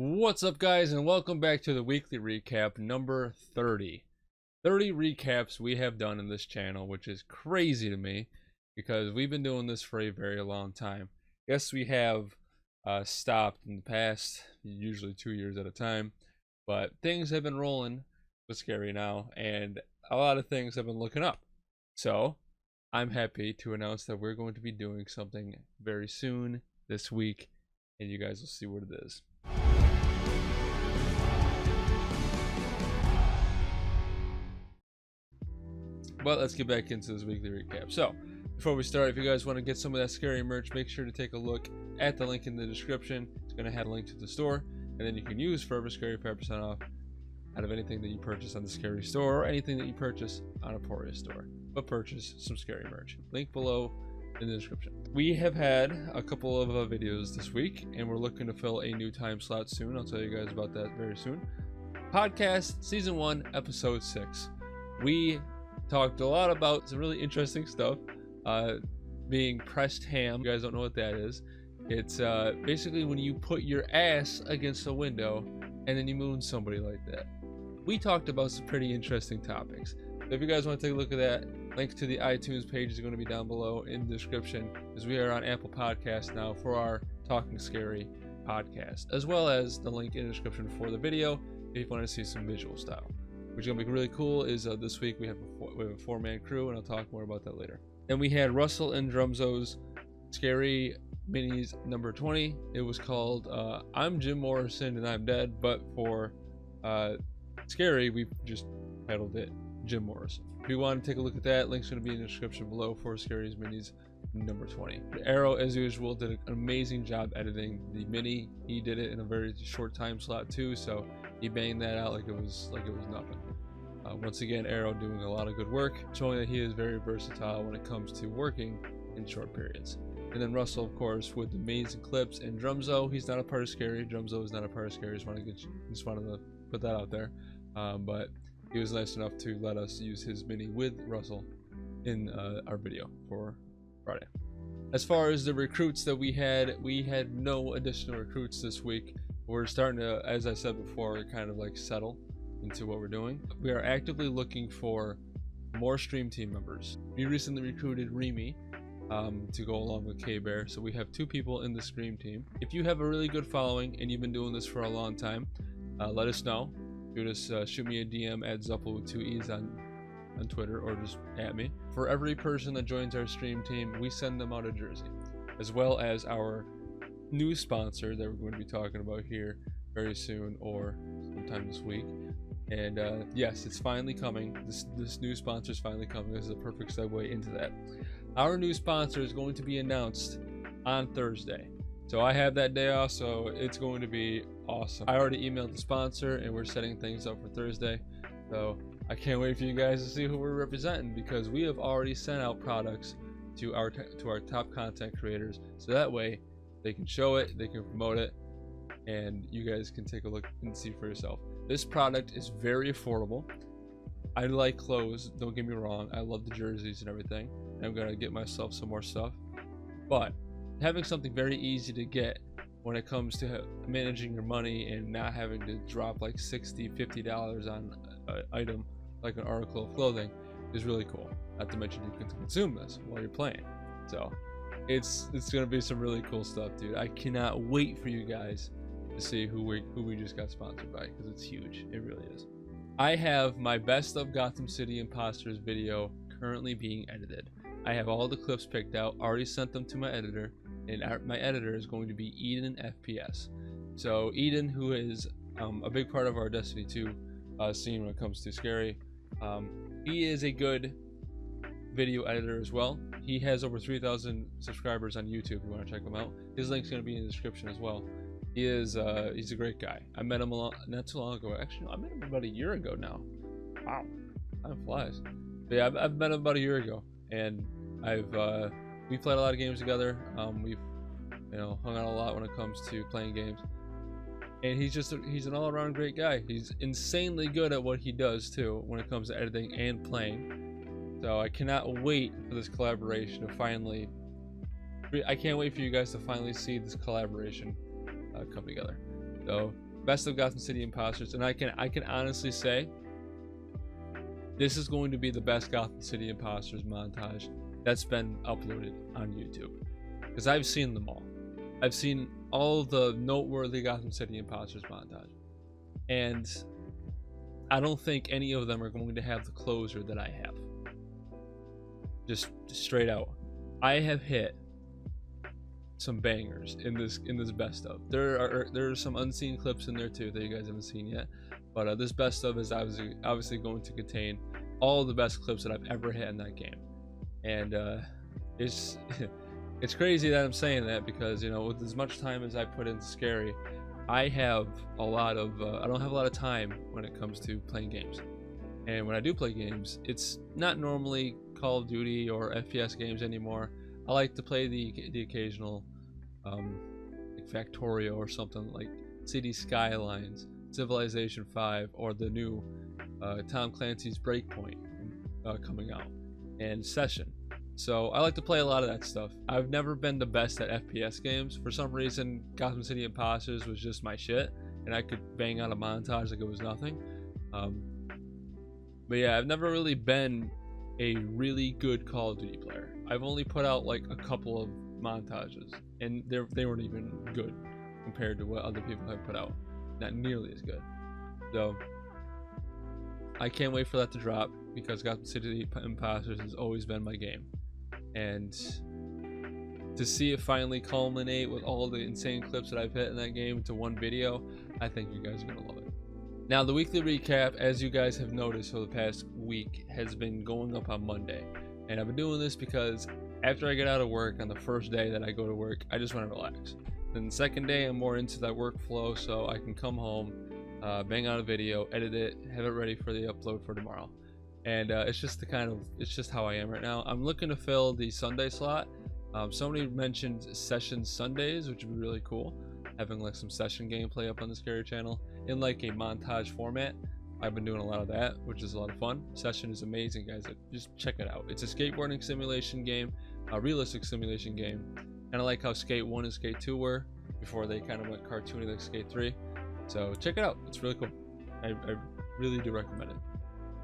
What's up, guys, and welcome back to the weekly recap number 30. 30 recaps we have done in this channel, which is crazy to me because we've been doing this for a very long time. Yes, we have stopped in the past, usually 2 years at a time, but things have been rolling with Scary now, and a lot of things have been looking up. So I'm happy to announce that we're going to be doing something very soon this week, and you guys will see what it is. But let's get back into this weekly recap. So, before we start, if you guys want to get some of that Scary merch, make sure to take a look at the link in the description. It's going to have a link to the store, and then you can use Forever Scary 5% off out of anything that you purchase on the Scary store or anything that you purchase on a Poria store. But purchase some Scary merch. Link below in the description. We have had a couple of videos this week, and we're looking to fill a new time slot soon. I'll tell you guys about that very soon. Podcast Season 1, Episode 6. We talked a lot about some really interesting stuff, being pressed ham. You guys don't know what that is. It's basically when you put your ass against a window and then you moon somebody like that. We talked about some pretty interesting topics. So if you guys want to take a look at that, link to the iTunes page is going to be down below in the description, as we are on Apple Podcasts now for our Talking Scary podcast, as well as the link in the description for the video if you want to see some visual style. Which is going to be really cool is this week we have a four-man crew, and I'll talk more about that later. And we had Russell and Drumzo's Scary Minis number 20. It was called I'm Jim Morrison and I'm Dead, but for Scary, we just titled it Jim Morrison. If you want to take a look at that, link's going to be in the description below for Scary's Minis number 20. Arrow, as usual, did an amazing job editing the mini. He did it in a very short time slot too, so he banged that out like it was nothing. Once again, Arrow doing a lot of good work, showing that he is very versatile when it comes to working in short periods. And then Russell, of course, with amazing clips, and Drumzo, he's not a part of Scary. Drumzo is not a part of Scary. Just wanted to put that out there. But he was nice enough to let us use his mini with Russell in our video for Friday. As far as the recruits that we had no additional recruits this week. We're starting to, as I said before, kind of like settle into what we're doing. We are actively looking for more stream team members. We recently recruited Remy to go along with K-Bear, so we have 2 people in the stream team. If you have a really good following and you've been doing this for a long time, let us know. You just shoot me a DM at Zuppel with 2 E's on Twitter, or just at me. For every person that joins our stream team, we send them out a jersey, as well as our new sponsor that we're going to be talking about here very soon or sometime this week. And yes, it's finally coming. This new sponsor is finally coming. This is a perfect segue into that. Our new sponsor is going to be announced on Thursday, so I have that day off, so it's going to be awesome. I already emailed the sponsor and we're setting things up for Thursday, so I can't wait for you guys to see who we're representing, because we have already sent out products to our top content creators, so that way they can show it, they can promote it, and you guys can take a look and see for yourself. This product is very affordable. I like clothes, don't get me wrong. I love the jerseys and everything. I'm gonna get myself some more stuff, but having something very easy to get when it comes to managing your money and not having to drop like $60-$50 on an item like an article of clothing is really cool. Not to mention you can consume this while you're playing, so it's gonna be some really cool stuff, dude. I cannot wait for you guys to see who we just got sponsored by, because it's huge. It really is. I have my Best of Gotham City Imposters video currently being edited. I have all the clips picked out, already sent them to my editor, and my editor is going to be Eden FPS. So Eden, who is a big part of our Destiny 2 scene when it comes to Scary, he is a good video editor as well. He has over 3,000 subscribers on YouTube if you want to check him out. His link's going to be in the description as well. He's a great guy. I met him not too long ago. Actually, no, I met him about a year ago now. Wow, time flies. But yeah, I've met him about a year ago, and we played a lot of games together. We've hung out a lot when it comes to playing games, and he's an all-around great guy. He's insanely good at what he does too when it comes to editing and playing. So I cannot wait for this collaboration to finally. I can't wait for you guys to finally see this collaboration come together. So Best of Gotham City Imposters, and I can honestly say this is going to be the best Gotham City Imposters montage that's been uploaded on YouTube, because I've seen them all. I've seen all the noteworthy Gotham City Imposters montage, and I don't think any of them are going to have the closer that I have. Just straight out, I have hit some bangers in this best of. There are some unseen clips in there too that you guys haven't seen yet, but this best of is obviously going to contain all the best clips that I've ever hit in that game. And it's it's crazy that I'm saying that, because you know, with as much time as I put into Scary, I have a lot of I don't have a lot of time when it comes to playing games. And when I do play games, it's not normally Call of Duty or FPS games anymore. I like to play the occasional like Factorio or something, like City Skylines, Civilization 5, or the new Tom Clancy's Breakpoint coming out, and Session. So I like to play a lot of that stuff. I've never been the best at FPS games. For some reason, Gotham City Imposters was just my shit, and I could bang out a montage like it was nothing. But yeah, I've never really been a really good Call of Duty player. I've only put out like a couple of montages, and they weren't even good compared to what other people have put out. Not nearly as good. So I can't wait for that to drop, because Gotham City Imposters has always been my game. And to see it finally culminate with all the insane clips that I've hit in that game into one video, I think you guys are gonna love it. Now, the weekly recap, as you guys have noticed for the past week, has been going up on Monday. And I've been doing this because after I get out of work on the first day that I go to work, I just want to relax. Then the second day, I'm more into that workflow, so I can come home, bang out a video, edit it, have it ready for the upload for tomorrow. And it's just how I am right now. I'm looking to fill the Sunday slot. Somebody mentioned Session Sundays, which would be really cool, having like some session gameplay up on the Scary channel in like a montage format. I've been doing a lot of that, which is a lot of fun. Session is amazing, guys. Just check it out. It's a skateboarding simulation game, a realistic simulation game. Kind of like how Skate 1 and Skate 2 were before they kind of went cartoony like Skate 3. So check it out. It's really cool. I really do recommend it.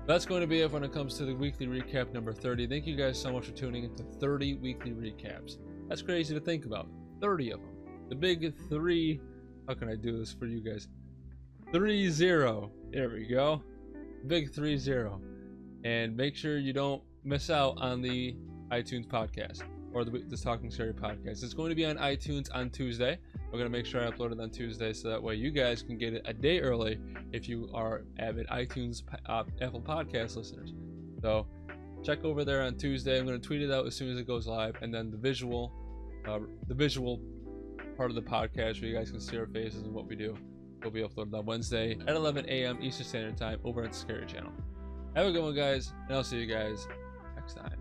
That's going to be it when it comes to the weekly recap number 30. Thank you guys so much for tuning in to 30 weekly recaps. That's crazy to think about. 30 of them. The big 3. How can I do this for you guys? 3-0. There we go. Big 3-0. And make sure you don't miss out on the iTunes podcast, or the Talking Scary podcast. It's going to be on iTunes on Tuesday. We're going to make sure I upload it on Tuesday, so that way you guys can get it a day early if you are avid iTunes Apple Podcast listeners. So check over there on Tuesday. I'm going to tweet it out as soon as it goes live, and then the visual part of the podcast where you guys can see our faces and what we do will be uploaded on Wednesday at 11 a.m. Eastern Standard Time over at the Scary channel. Have a good one, guys, and I'll see you guys next time.